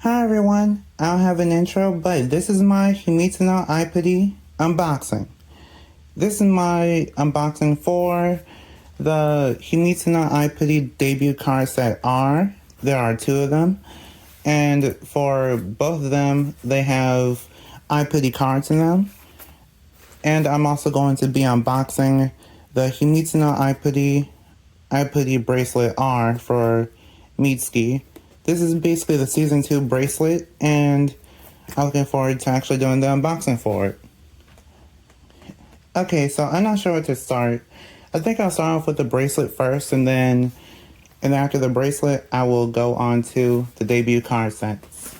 Hi everyone, I don't have an intro, but this is my Himitsu no Aipri unboxing. This is my unboxing for the Himitsu no Aipri debut card set R. There are two of them, and for both of them, they have Aipri cards in them. And I'm also going to be unboxing the Himitsu no Aipri Bracelet R for Mitsuki. This is basically the Season 2 bracelet, and I'm looking forward to actually doing the unboxing for it. Okay, so I'm not sure where to start. I think I'll start off with the bracelet first, and then after the bracelet, I will go on to the debut card sets.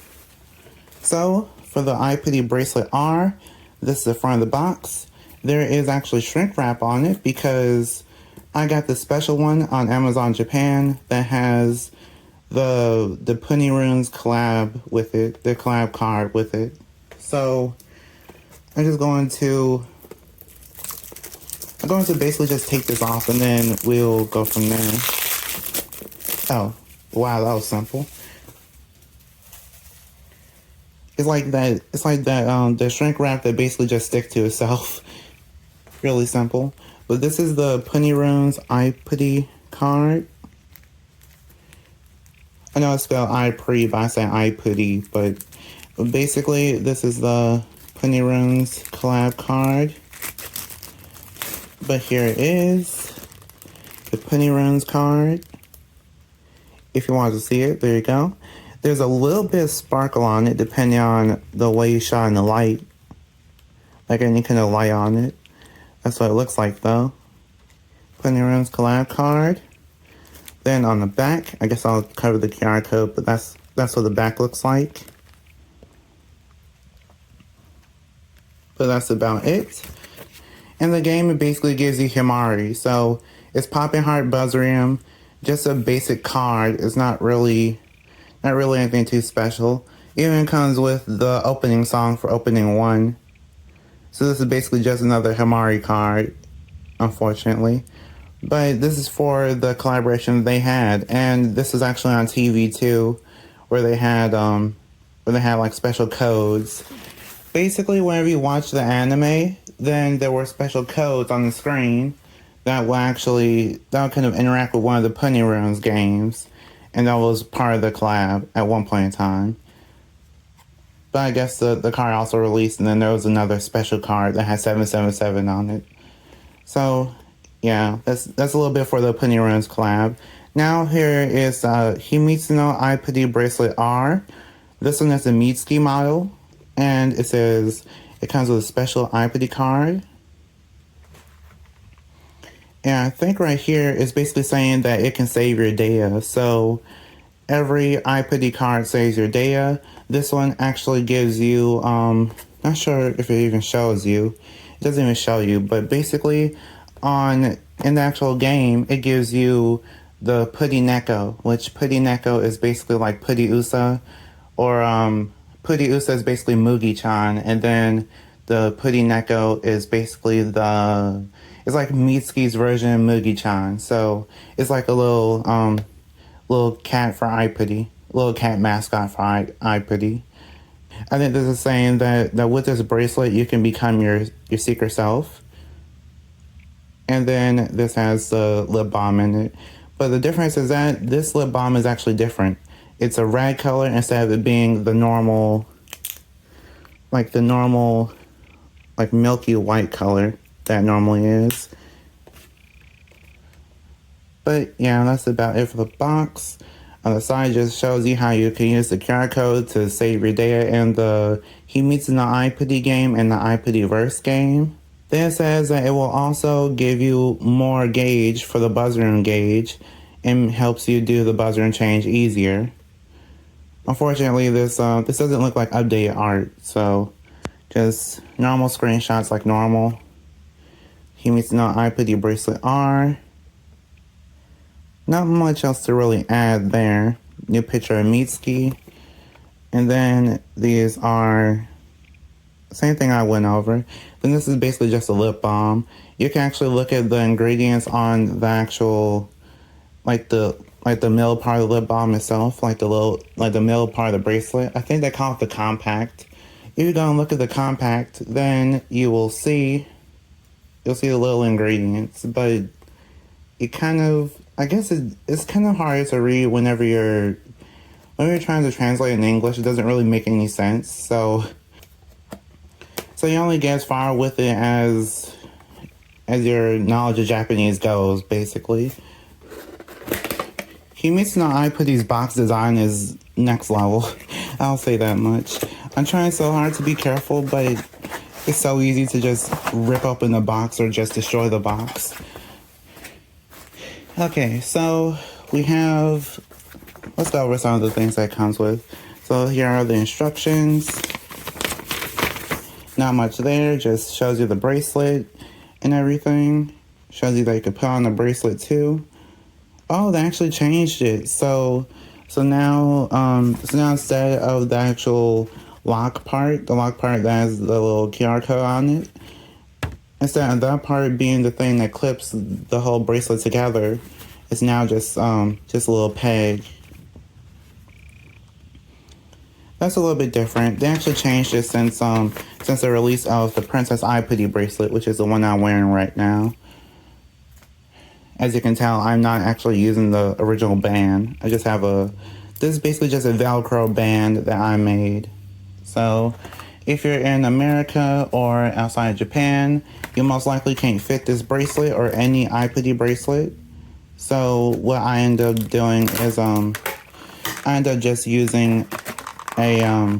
So, for the Aipri Bracelet R, this is the front of the box. There is actually shrink wrap on it because I got the special one on Amazon Japan that has the Punirunes collab with it, the collab card with it. So I'm going to basically just take this off and then we'll go from there. Oh, wow, that was simple. It's like that the shrink wrap that basically just sticks to itself. Really simple. But this is the Punirunes Aipri card. I know it's spelled Aipri, but I say Aipri, but basically this is the Punirunes collab card. But here it is, the Punirunes card. If you want to see it, there you go. There's a little bit of sparkle on it depending on the way you shine the light. Like any kind of light on it. That's what it looks like though. Punirunes collab card. Then on the back, I guess I'll cover the QR code, but that's what the back looks like. But that's about it. And the game, it basically gives you Himari. So it's Popping Heart Buzzarium, just a basic card. It's not really anything too special. Even comes with the opening song for opening 1. So this is basically just another Himari card, unfortunately. But this is for the collaboration they had, and this is actually on TV too, where they had like special codes. Basically, whenever you watch the anime, then there were special codes on the screen that would kind of interact with one of the Punirunes games, and that was part of the collab at one point in time. But I guess the card also released, and then there was another special card that had 777 on it. So yeah, that's a little bit for the Punirunes collab. Now here is Himitsu no Aipri Bracelet R. This one is a Mitsuki model, and it says it comes with a special Aipri card. And I think right here is basically saying that it can save your data. So every Aipri card saves your data. This one actually gives you, not sure if it even shows you. It doesn't even show you, but basically in the actual game, it gives you the Putty Neko, which Putty Neko is basically like Putty Usa, or Putty Usa is basically Mugi-chan, and then the Putty Neko is basically it's like Mitsuki's version of Mugi-chan. So it's like a little cat for Aipri, little cat mascot for Aipri. I think this is saying that with this bracelet you can become your secret self. And then this has the lip balm in it. But the difference is that this lip balm is actually different. It's a red color instead of it being the normal milky white color that normally is. But yeah, that's about it for the box. On the side just shows you how you can use the QR code to save your data in the Himitsu no Aipri game and the Aipri Verse game. Then it says that it will also give you more gauge for the buzzard gauge and helps you do the buzzard change easier. Unfortunately, this doesn't look like updated art, so just normal screenshots like normal. Himitsu no Aipri Bracelet R. Not much else to really add there. New picture of Mitsuki. And then these are same thing I went over. Then this is basically just a lip balm. You can actually look at the ingredients on the actual, like the like the middle part of the lip balm itself, like the middle part of the bracelet. I think they call it the compact. If you go and look at the compact, then you'll see the little ingredients, but it kind of, I guess it's kind of hard to read whenever you're trying to translate in English. It doesn't really make any sense. So you only get as far with it as your knowledge of Japanese goes, basically. Himitsu no Aipri's box design is next level. I'll say that much. I'm trying so hard to be careful, but it's so easy to just rip open the box or just destroy the box. Okay, so let's go over some of the things that it comes with. So here are the instructions. Not much there, just shows you the bracelet and everything. Shows you that you can put on the bracelet too. Oh, they actually changed it. So now instead of the actual lock part, the lock part that has the little QR code on it, instead of that part being the thing that clips the whole bracelet together, it's now just a little peg. That's a little bit different. They actually changed it since the release of the Princess Aipri Bracelet, which is the one I'm wearing right now. As you can tell, I'm not actually using the original band. I just have this is basically just a Velcro band that I made. So if you're in America or outside of Japan, you most likely can't fit this bracelet or any Aipri bracelet. So what I end up doing is I end up just using I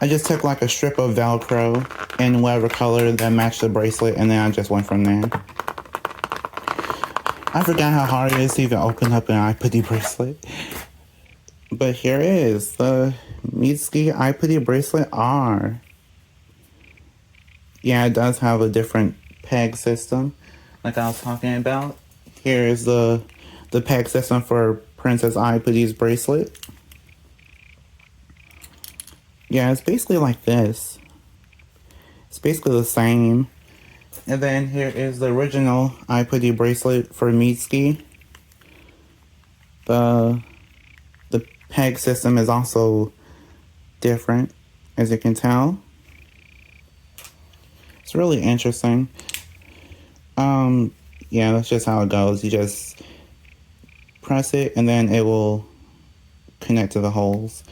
just took like a strip of Velcro in whatever color that matched the bracelet, and then I just went from there. I forgot how hard it is to even open up an Aipri bracelet. But here it is, the Mitsuki Aipri Bracelet R. Yeah, it does have a different peg system, like I was talking about. Here is the peg system for Princess Aipri's bracelet. Yeah, it's basically like this. It's basically the same. And then here is the original Aipri bracelet for Mitsuki. The peg system is also different, as you can tell. It's really interesting. Yeah, that's just how it goes. You just press it and then it will connect to the holes.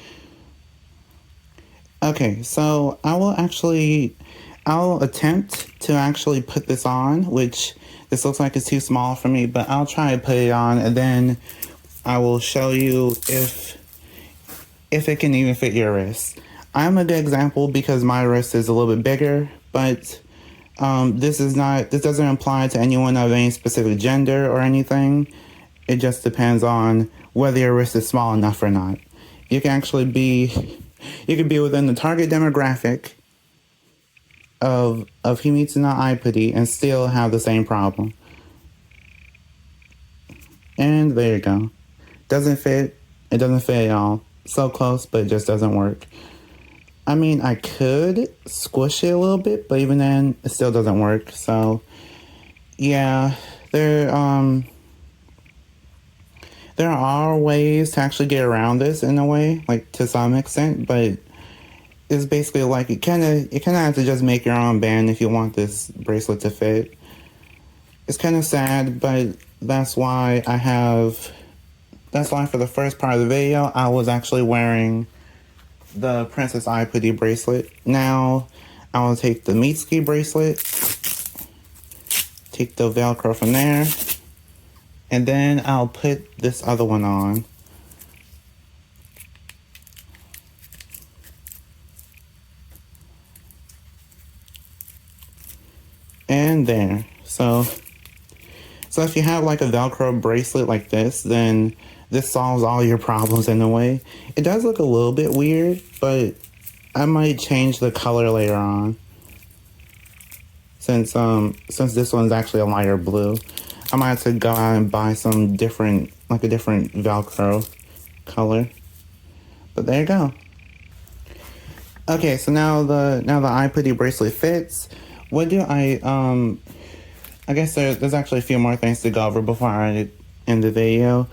Okay, so I'll attempt to actually put this on, which this looks like it's too small for me, but I'll try to put it on, and then I will show you if it can even fit your wrist. I'm a good example because my wrist is a little bit bigger, but this doesn't apply to anyone of any specific gender or anything. It just depends on whether your wrist is small enough or not. You can be within the target demographic of Himitsu no Aipri and still have the same problem. And there you go. Doesn't fit. It doesn't fit at all. So close, but it just doesn't work. I mean, I could squish it a little bit, but even then, it still doesn't work. So, yeah, there are ways to actually get around this in a way, like to some extent, but it's basically like you kind of have to just make your own band if you want this bracelet to fit. It's kind of sad, but that's why for the first part of the video, I was actually wearing the Princess Aipri bracelet. Now, I will take the Mitsuki bracelet, take the Velcro from there, and then I'll put this other one on. And there. So if you have like a Velcro bracelet like this, then this solves all your problems in a way. It does look a little bit weird, but I might change the color later on. Since this one's actually a lighter blue, I might have to go out and buy some different Velcro color. But there you go. Okay, so now the Aipri bracelet fits. What do I guess there's actually a few more things to go over before I in the video.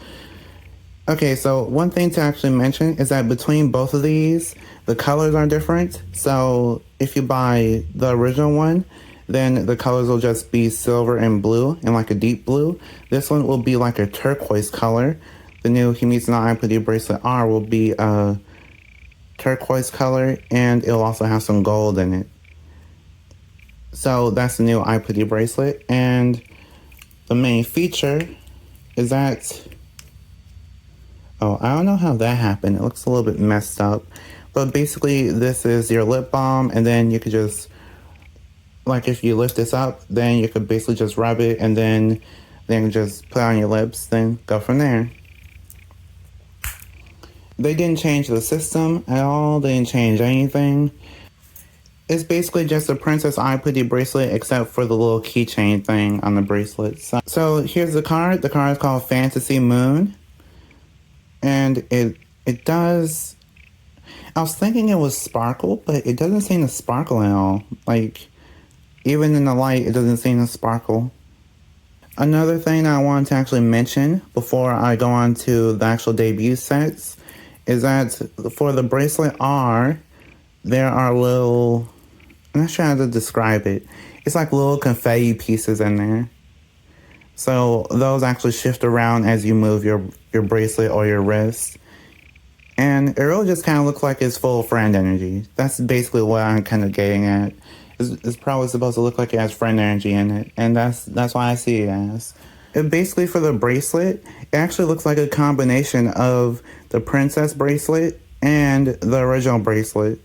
Okay, so one thing to actually mention is that between both of these, the colors are different. So if you buy the original one, then the colors will just be silver and blue and like a deep blue. This one will be like a turquoise color. The new Himitsu no Aipri Bracelet R will be a turquoise color, and it'll also have some gold in it. So that's the new Aipri bracelet, and the main feature is that, oh, I don't know how that happened. It looks a little bit messed up. But basically, this is your lip balm, and then you could just, like if you lift this up, then you could basically just rub it, and then just put it on your lips, then go from there. They didn't change the system at all. They didn't change anything. It's basically just a Princess Aipri bracelet, except for the little keychain thing on the bracelet. So here's the card. The card is called Fantasy Moon. And it does... I was thinking it was sparkle, but it doesn't seem to sparkle at all. Like, even in the light, it doesn't seem to sparkle. Another thing I wanted to actually mention before I go on to the actual debut sets is that for the bracelet R, there are little... I'm not sure how to describe it. It's like little confetti pieces in there. So those actually shift around as you move your bracelet or your wrist. And it really just kind of looks like it's full of friend energy. That's basically what I'm kind of getting at. It's probably supposed to look like it has friend energy in it. And that's why I see it as. Basically for the bracelet, it actually looks like a combination of the princess bracelet and the original bracelet,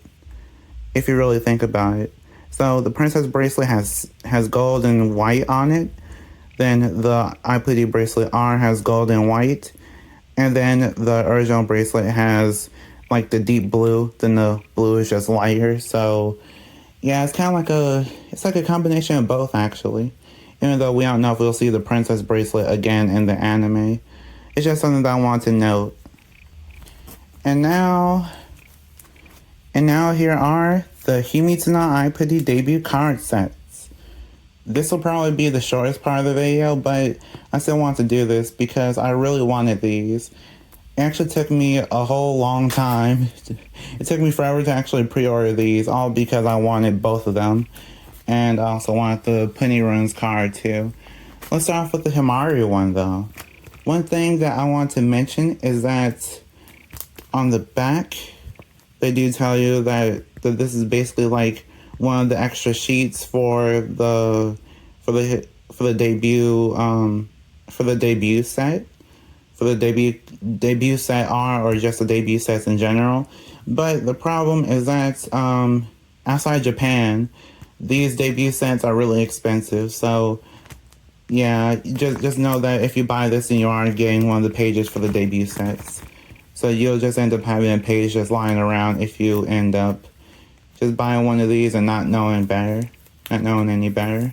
if you really think about it. So the princess bracelet has gold and white on it. Then the Aipri bracelet R has gold and white. And then the original bracelet has like the deep blue. Then the blue is just lighter. So yeah, it's kind of like a combination of both actually. Even though we don't know if we'll see the princess bracelet again in the anime. It's just something that I want to note. And now here are the Himitsu no Aipri debut card sets. This will probably be the shortest part of the video, but I still want to do this because I really wanted these. It actually took me a whole long time. It took me forever to actually pre-order these, all because I wanted both of them. And I also wanted the Punirunes card too. Let's start off with the Himari one though. One thing that I want to mention is that on the back, they do tell you that this is basically like one of the extra sheets for the debut set R, or just the debut sets in general. But the problem is that outside Japan, these debut sets are really expensive. So yeah, just know that if you buy this, then you are getting one of the pages for the debut sets. So you'll just end up having a page just lying around if you end up just buying one of these and not knowing any better.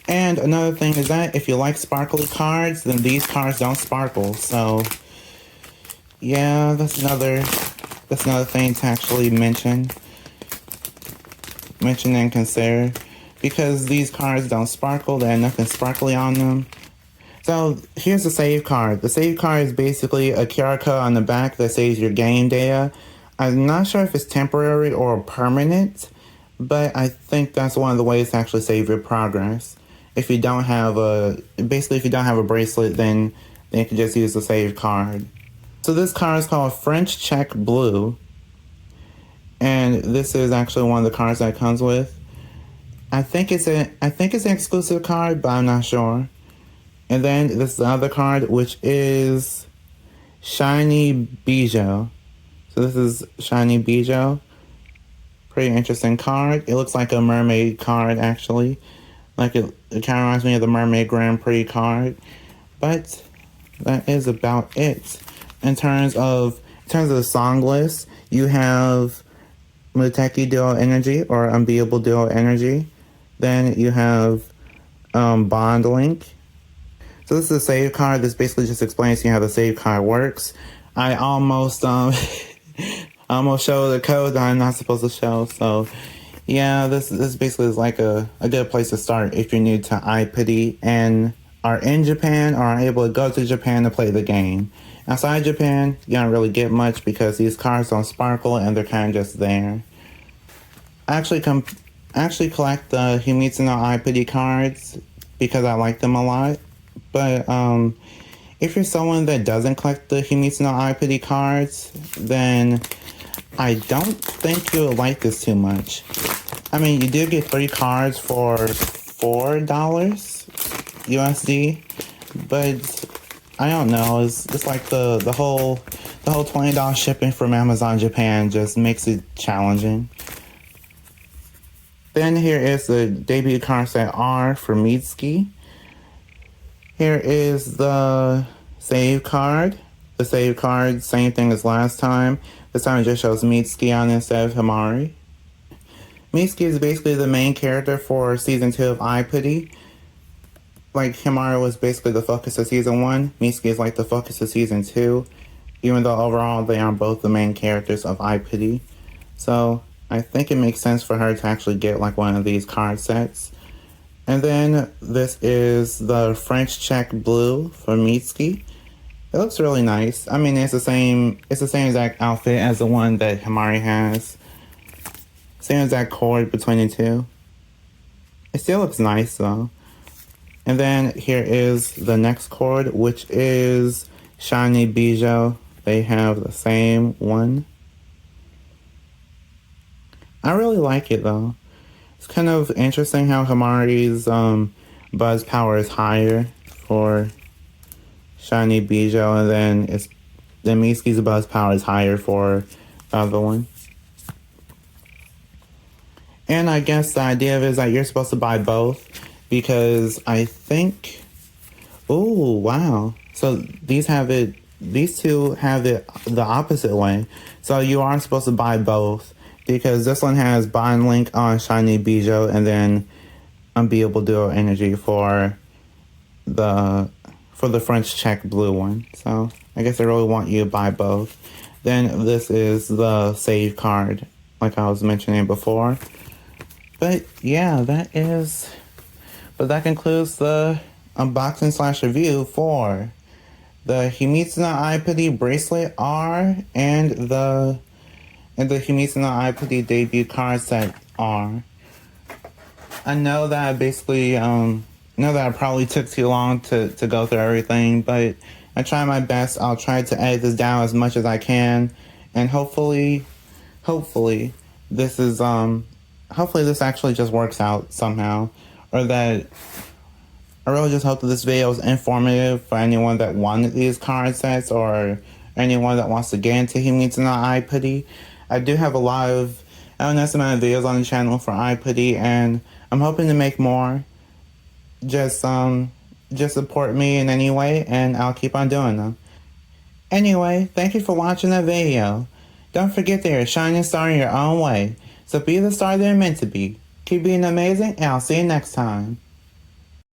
And another thing is that if you like sparkly cards, then these cards don't sparkle. So yeah, that's another thing to actually mention and consider, because these cards don't sparkle. They have nothing sparkly on them. So here's the save card. The save card is basically a QR code on the back that saves your game data. I'm not sure if it's temporary or permanent, but I think that's one of the ways to actually save your progress. If you don't have a bracelet, then you can just use the save card. So this card is called French Check Blue, and this is actually one of the cards that it comes with. I think it's an exclusive card, but I'm not sure. And then this is the other card, which is Shiny Bijou. So this is Shiny Bijou. Pretty interesting card. It looks like a mermaid card, actually. Like it kind of reminds me of the Mermaid Grand Prix card. But that is about it. In terms of the song list, you have Muteki Duo Energy, or Unbeatable Duo Energy. Then you have Bond Link. So this is a save card. This basically just explains to you how the save card works. I almost showed the code that I'm not supposed to show. So Yeah, this basically is like a good place to start if you're new to iPity and are in Japan or are able to go to Japan to play the game. Outside Japan, you don't really get much because these cards don't sparkle and they're kind of just there. I actually collect the Himitsu no iPritte cards because I like them a lot. But if you're someone that doesn't collect the Himitsu no iPritte cards, then I don't think you'll like this too much. I mean, you do get 3 cards for $4 USD, but I don't know. It's like the whole $20 shipping from Amazon Japan just makes it challenging. Then here is the debut card set R for Mitsuki. Here is the save card. The save card, same thing as last time. This time it just shows Mitsuki on instead of Himari. Mitsuki is basically the main character for Season 2 of iPritte. Like, Himari was basically the focus of Season 1. Mitsuki is like the focus of Season 2. Even though overall they are both the main characters of iPritte. So, I think it makes sense for her to actually get like one of these card sets. And then this is the French check blue for Mitsuki. It looks really nice. I mean, it's the same exact outfit as the one that Himari has. Same exact cord between the two. It still looks nice though. And then here is the next cord, which is Shiny Bijou. They have the same one. I really like it though. It's kind of interesting how Himari's buzz power is higher for Shiny Bijou, and then Mitsuki's buzz power is higher for the other one. And I guess the idea is that you're supposed to buy both because I think, oh wow, so these two have it the opposite way. So you are supposed to buy both because this one has bond link on Shiny Bijou and then Unbeatable Duo Energy for the French check blue one. So I guess they really want you to buy both. Then this is the save card, like I was mentioning before. But yeah, that concludes the unboxing / review for the Himitsu no Aipri Bracelet R and the Himitsu no Aipri debut card set R. I know that I probably took too long to go through everything, but I try my best. I'll try to edit this down as much as I can, and hopefully this actually just works out somehow, or that I really just hope that this video is informative for anyone that wanted these card sets or anyone that wants to get into Himitsu no iPritte. I do have I don't know, some amount of videos on the channel for iPritte, and I'm hoping to make more. Just support me in any way, and I'll keep on doing them. Anyway, thank you for watching the video. Don't forget that you're a shining star in your own way. So be the star that you're meant to be. Keep being amazing, and I'll see you next time.